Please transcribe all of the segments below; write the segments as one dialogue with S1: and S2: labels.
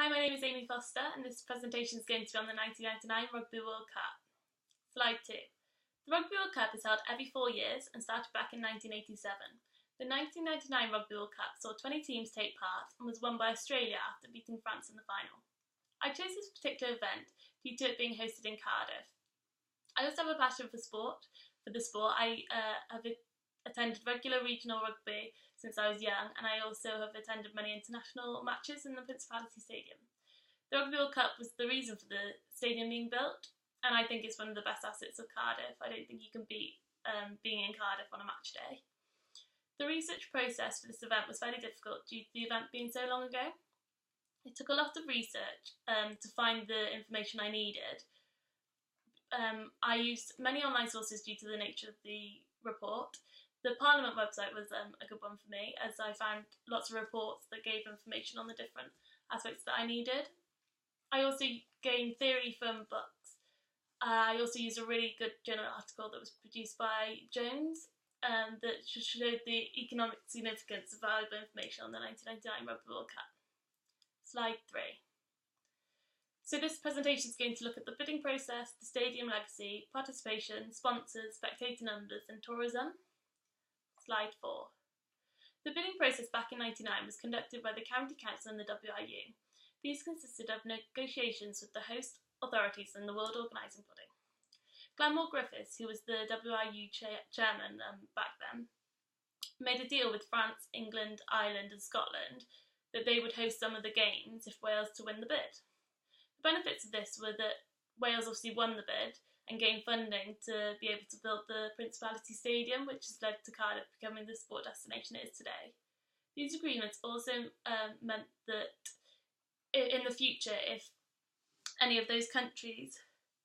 S1: Hi, my name is Amy Foster, and this presentation is going to be on the 1999 Rugby World Cup. Slide 2. The Rugby World Cup is held every 4 years and started back in 1987. The 1999 Rugby World Cup saw 20 teams take part and was won by Australia after beating France in the final. I chose this particular event due to it being hosted in Cardiff. I also have a passion for the sport. I have attended regular regional rugby since I was young, and I also have attended many international matches in the Principality Stadium. The Rugby World Cup was the reason for the stadium being built, and I think it's one of the best assets of Cardiff. I don't think you can beat being in Cardiff on a match day. The research process for this event was fairly difficult due to the event being so long ago. It took a lot of research to find the information I needed. I used many online sources due to the nature of the report. The Parliament website was a good one for me, as I found lots of reports that gave information on the different aspects that I needed. I also gained theory from books. I also used a really good journal article that was produced by Jones that showed the economic significance of valuable information on the 1999 Rugby World Cup. Slide 3. So this presentation is going to look at the bidding process, the stadium legacy, participation, sponsors, spectator numbers and tourism. Slide 4. The bidding process back in 1999 was conducted by the County Council and the WRU. These consisted of negotiations with the host authorities and the World Organising Body. Glenmore Griffiths, who was the WRU chairman back then, made a deal with France, England, Ireland and Scotland that they would host some of the games if Wales to win the bid. The benefits of this were that Wales obviously won the bid and gained funding to be able to build the Principality Stadium, which has led to Cardiff becoming the sport destination it is today. These agreements also meant that in the future, if any of those countries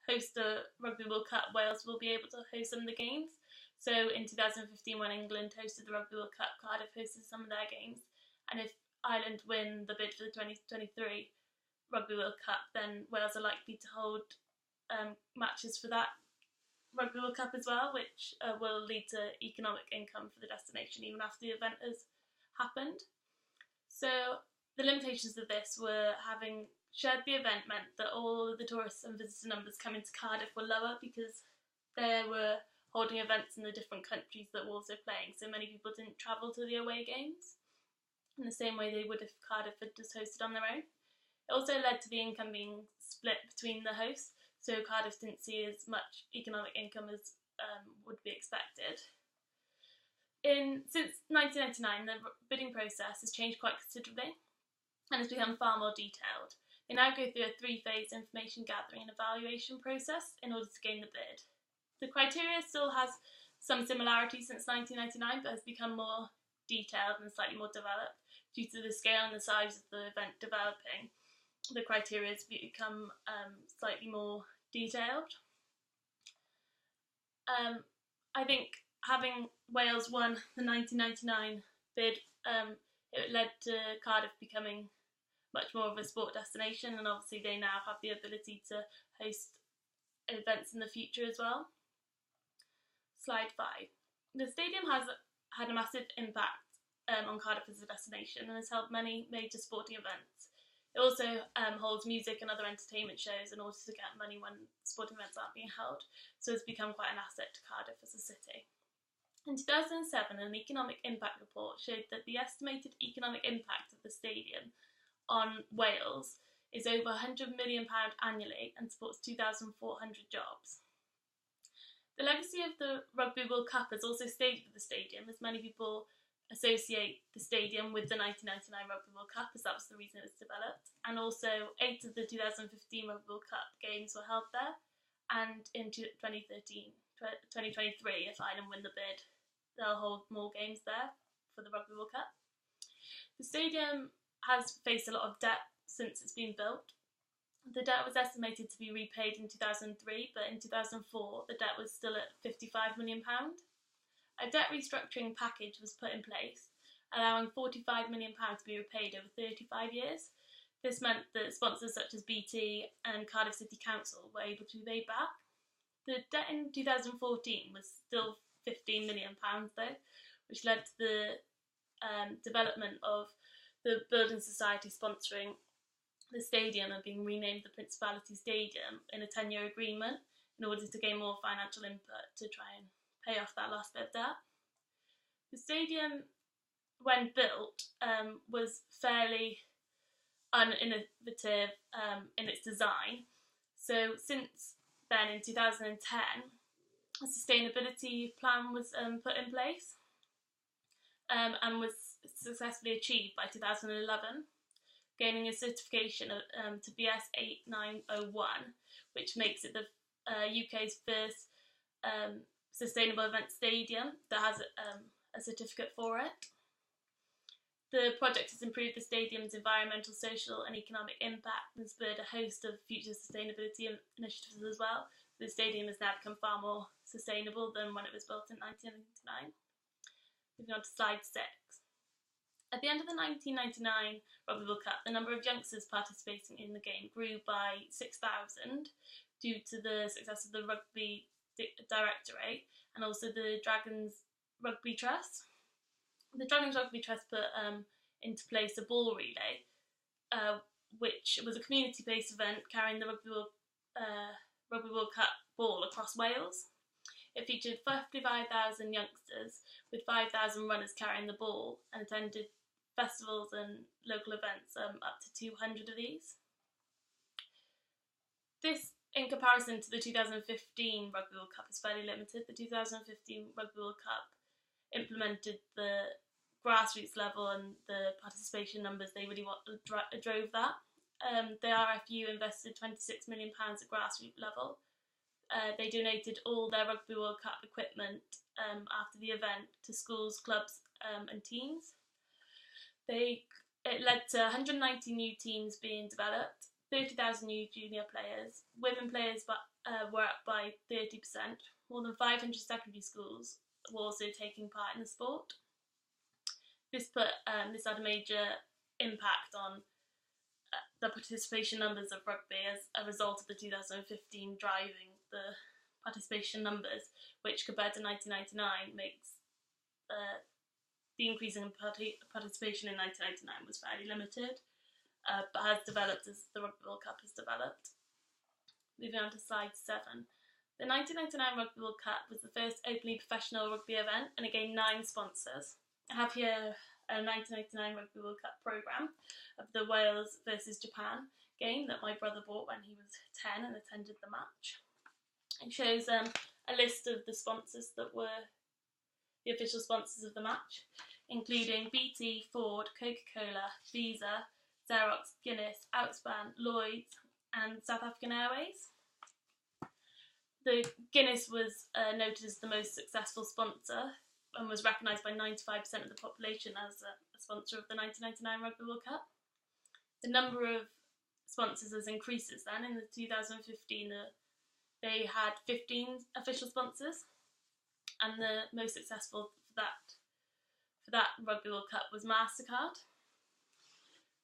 S1: host the Rugby World Cup, Wales will be able to host some of the games. So in 2015, when England hosted the Rugby World Cup, Cardiff hosted some of their games. And if Ireland win the bid for the 2023 Rugby World Cup, then Wales are likely to hold matches for that Rugby World Cup as well, which will lead to economic income for the destination even after the event has happened. So the limitations of this were having shared the event meant that all of the tourists and visitor numbers coming to Cardiff were lower because they were holding events in the different countries that were also playing, so many people didn't travel to the away games in the same way they would if Cardiff had just hosted on their own. It also led to the income being split between the hosts, so Cardiff didn't see as much economic income as would be expected. Since 1999, the bidding process has changed quite considerably and has become far more detailed. They now go through a 3-phase information gathering and evaluation process in order to gain the bid. The criteria still has some similarities since 1999, but has become more detailed and slightly more developed due to the scale and the size of the event developing. The criteria has become slightly more detailed. I think having Wales won the 1999 bid, it led to Cardiff becoming much more of a sport destination, and obviously they now have the ability to host events in the future as well. Slide 5. The stadium has had a massive impact on Cardiff as a destination and has held many major sporting events. It also holds music and other entertainment shows in order to get money when sporting events aren't being held, so it's become quite an asset to Cardiff as a city. In 2007, an economic impact report showed that the estimated economic impact of the stadium on Wales is over £100 million annually and supports 2,400 jobs. The legacy of the Rugby World Cup has also stayed with the stadium, as many people associate the stadium with the 1999 Rugby World Cup, as that was the reason it was developed, and also 8 of the 2015 Rugby World Cup games were held there, and in 2023, if Ireland win the bid, they'll hold more games there for the Rugby World Cup. The stadium has faced a lot of debt since it's been built. The debt was estimated to be repaid in 2003, but in 2004 the debt was still at £55 million. A debt restructuring package was put in place, allowing £45 million to be repaid over 35 years. This meant that sponsors such as BT and Cardiff City Council were able to be paid back. The debt in 2014 was still £15 million though, which led to the development of the Building Society sponsoring the stadium had been renamed the Principality Stadium in a 10-year agreement in order to gain more financial input to try and pay off that last bit of debt. The stadium, when built, was fairly uninnovative in its design. So since then, in 2010, a sustainability plan was put in place and was successfully achieved by 2011, gaining a certification to BS 8901, which makes it the UK's first sustainable event stadium that has a certificate for it. The project has improved the stadium's environmental, social and economic impact and spurred a host of future sustainability initiatives as well. The stadium has now become far more sustainable than when it was built in 1999. Moving on to slide 6. At the end of the 1999 Rugby World Cup, the number of youngsters participating in the game grew by 6,000 due to the success of the Rugby Directorate and also the Dragons Rugby Trust. The Dragons Rugby Trust put into place a ball relay, which was a community-based event carrying the Rugby World Cup ball across Wales. It featured 55,000 youngsters, with 5,000 runners carrying the ball, and attended festivals and local events, up to 200 of these. This, in comparison to the 2015 Rugby World Cup, is fairly limited. The 2015 Rugby World Cup implemented the grassroots level and the participation numbers. They really drove that. The RFU invested £26 million at grassroots level. They donated all their Rugby World Cup equipment after the event to schools, clubs and teams. It led to 190 new teams being developed, 30,000 new junior players. Women players were up by 30%. More than 500 secondary schools were also taking part in the sport. This had a major impact on the participation numbers of rugby as a result of the 2015 driving the participation numbers, which compared to 1999 makes the increase in participation in 1999 was fairly limited, but has developed as the Rugby World Cup has developed. Moving on to slide 7. The 1999 Rugby World Cup was the first openly professional rugby event, and it gained 9 sponsors. I have here a 1999 Rugby World Cup programme of the Wales versus Japan game that my brother bought when he was 10 and attended the match. It shows a list of the sponsors that were the official sponsors of the match, including BT, Ford, Coca-Cola, Visa, Xerox, Guinness, Outspan, Lloyds and South African Airways. The Guinness was noted as the most successful sponsor and was recognised by 95% of the population as a sponsor of the 1999 Rugby World Cup. The number of sponsors has increased since then. In the 2015, they had 15 official sponsors, and the most successful for that Rugby World Cup was MasterCard.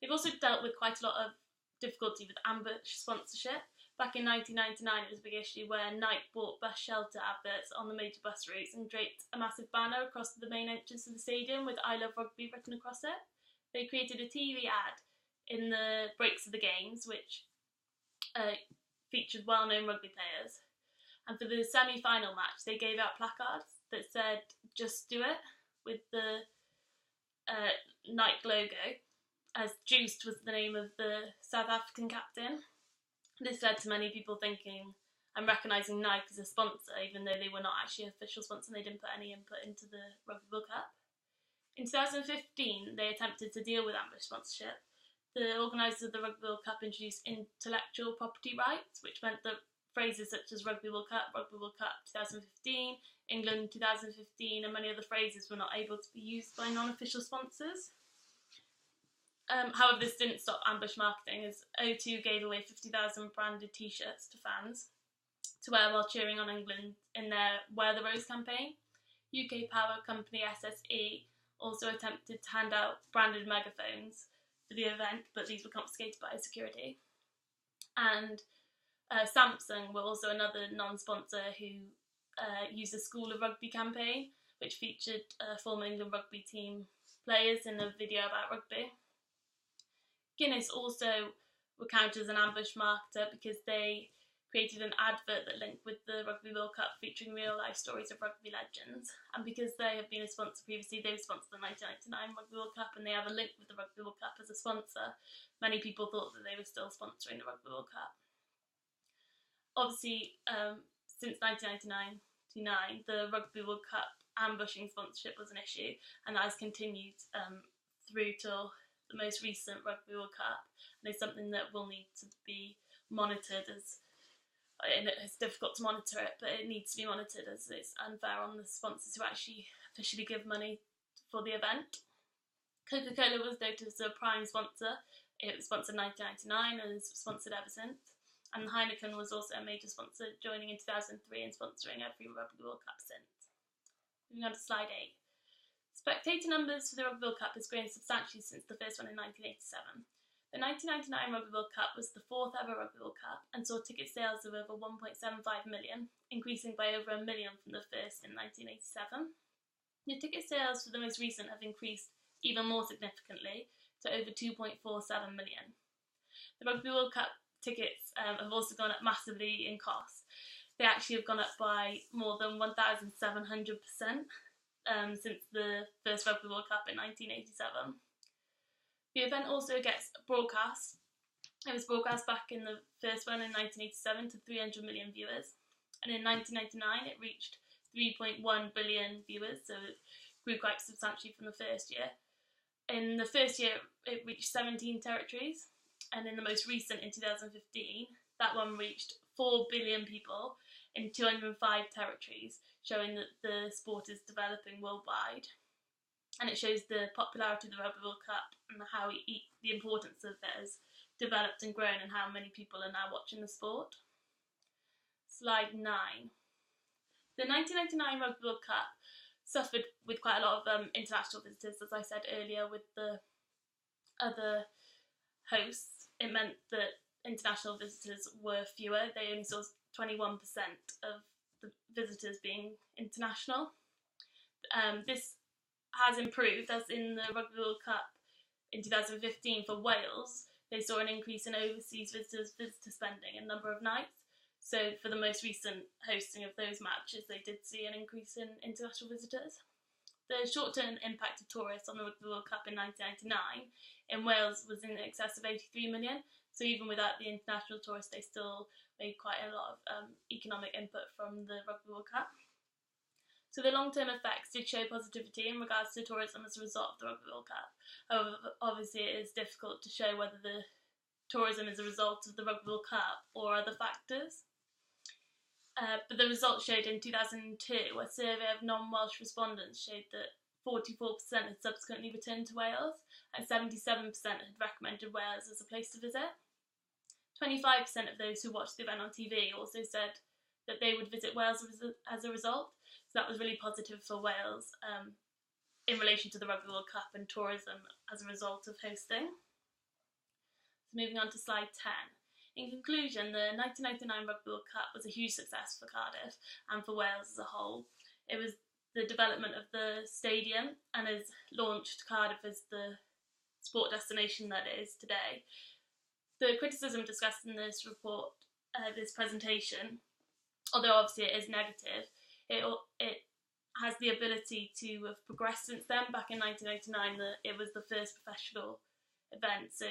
S1: They've also dealt with quite a lot of difficulty with ambush sponsorship. Back in 1999, it was a big issue where Nike bought bus shelter adverts on the major bus routes and draped a massive banner across the main entrance of the stadium with "I Love Rugby" written across it. They created a TV ad in the breaks of the games, which featured well-known rugby players. And for the semi-final match, they gave out placards that said "Just Do It" with the Nike logo, as Juiced was the name of the South African captain. This led to many people thinking and recognising Nike as a sponsor, even though they were not actually an official sponsor and they didn't put any input into the Rugby World Cup. In 2015, they attempted to deal with ambush sponsorship. The organisers of the Rugby World Cup introduced intellectual property rights, which meant that phrases such as Rugby World Cup 2015, England 2015 and many other phrases were not able to be used by non-official sponsors. However, this didn't stop ambush marketing, as O2 gave away 50,000 branded t-shirts to fans to wear while cheering on England in their Wear the Rose campaign. UK power company SSE also attempted to hand out branded megaphones for the event, but these were confiscated by security. And Samsung were also another non-sponsor who used the School of Rugby campaign, which featured former England rugby team players in a video about rugby. Guinness also were counted as an ambush marketer because they created an advert that linked with the Rugby World Cup featuring real-life stories of rugby legends. And because they have been a sponsor previously, they've sponsored the 1999 Rugby World Cup and they have a link with the Rugby World Cup as a sponsor. Many people thought that they were still sponsoring the Rugby World Cup. Obviously, since 1999, the Rugby World Cup ambushing sponsorship was an issue, and that has continued through till the most recent Rugby World Cup, and it's something that will need to be monitored as. And it's difficult to monitor it, but it needs to be monitored as it's unfair on the sponsors who actually officially give money for the event. Coca-Cola was noted as a prime sponsor. It was sponsored in 1999 and has sponsored ever since. And Heineken was also a major sponsor, joining in 2003 and sponsoring every Rugby World Cup since. Moving on to slide 8. Spectator numbers for the Rugby World Cup has grown substantially since the first one in 1987. The 1999 Rugby World Cup was the 4th ever Rugby World Cup and saw ticket sales of over 1.75 million, increasing by over 1 million from the first in 1987. The ticket sales for the most recent have increased even more significantly to over 2.47 million. The Rugby World Cup tickets have also gone up massively in cost. They actually have gone up by more than 1,700% since the first Rugby World Cup in 1987. The event also gets broadcast. It was broadcast back in the first one in 1987 to 300 million viewers, and in 1999 it reached 3.1 billion viewers, so it grew quite substantially from the first year. In the first year it reached 17 territories, and in the most recent, in 2015, that one reached 4 billion people in 205 territories, showing that the sport is developing worldwide. And it shows the popularity of the Rugby World Cup and how the importance of it has developed and grown and how many people are now watching the sport. Slide 9. The 1999 Rugby World Cup suffered with quite a lot of international visitors, as I said earlier, with the other hosts. It meant that international visitors were fewer. They only saw 21% of the visitors being international. This has improved, as in the Rugby World Cup in 2015 for Wales, they saw an increase in overseas visitor spending and number of nights. So for the most recent hosting of those matches, they did see an increase in international visitors. The short-term impact of tourists on the Rugby World Cup in 1999 in Wales was in excess of 83 million, so even without the international tourists, they still made quite a lot of economic input from the Rugby World Cup. So the long-term effects did show positivity in regards to tourism as a result of the Rugby World Cup. However, obviously it is difficult to show whether the tourism is a result of the Rugby World Cup or other factors. But the results showed in 2002, a survey of non-Welsh respondents showed that 44% had subsequently returned to Wales and 77% had recommended Wales as a place to visit. 25% of those who watched the event on TV also said that they would visit Wales as a result. So that was really positive for Wales in relation to the Rugby World Cup and tourism as a result of hosting. So moving on to slide 10. In conclusion, the 1999 Rugby World Cup was a huge success for Cardiff and for Wales as a whole. It was the development of the stadium and has launched Cardiff as the sport destination that it is today. The criticism discussed in this report, this presentation, although obviously it is negative, it has the ability to have progressed since then. Back in 1999, it was the first professional event, so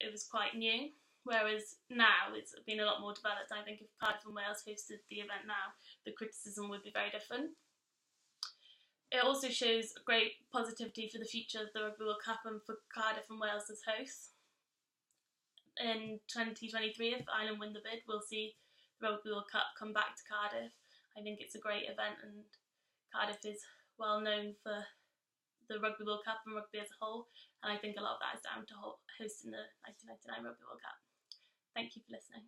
S1: it was quite new. Whereas now it's been a lot more developed. I think if Cardiff and Wales hosted the event now, the criticism would be very different. It also shows great positivity for the future of the Rugby World Cup and for Cardiff and Wales as hosts. In 2023, if Ireland win the bid, we'll see the Rugby World Cup come back to Cardiff. I think it's a great event, and Cardiff is well known for the Rugby World Cup and rugby as a whole, and I think a lot of that is down to hosting the 1999 Rugby World Cup. Thank you for listening.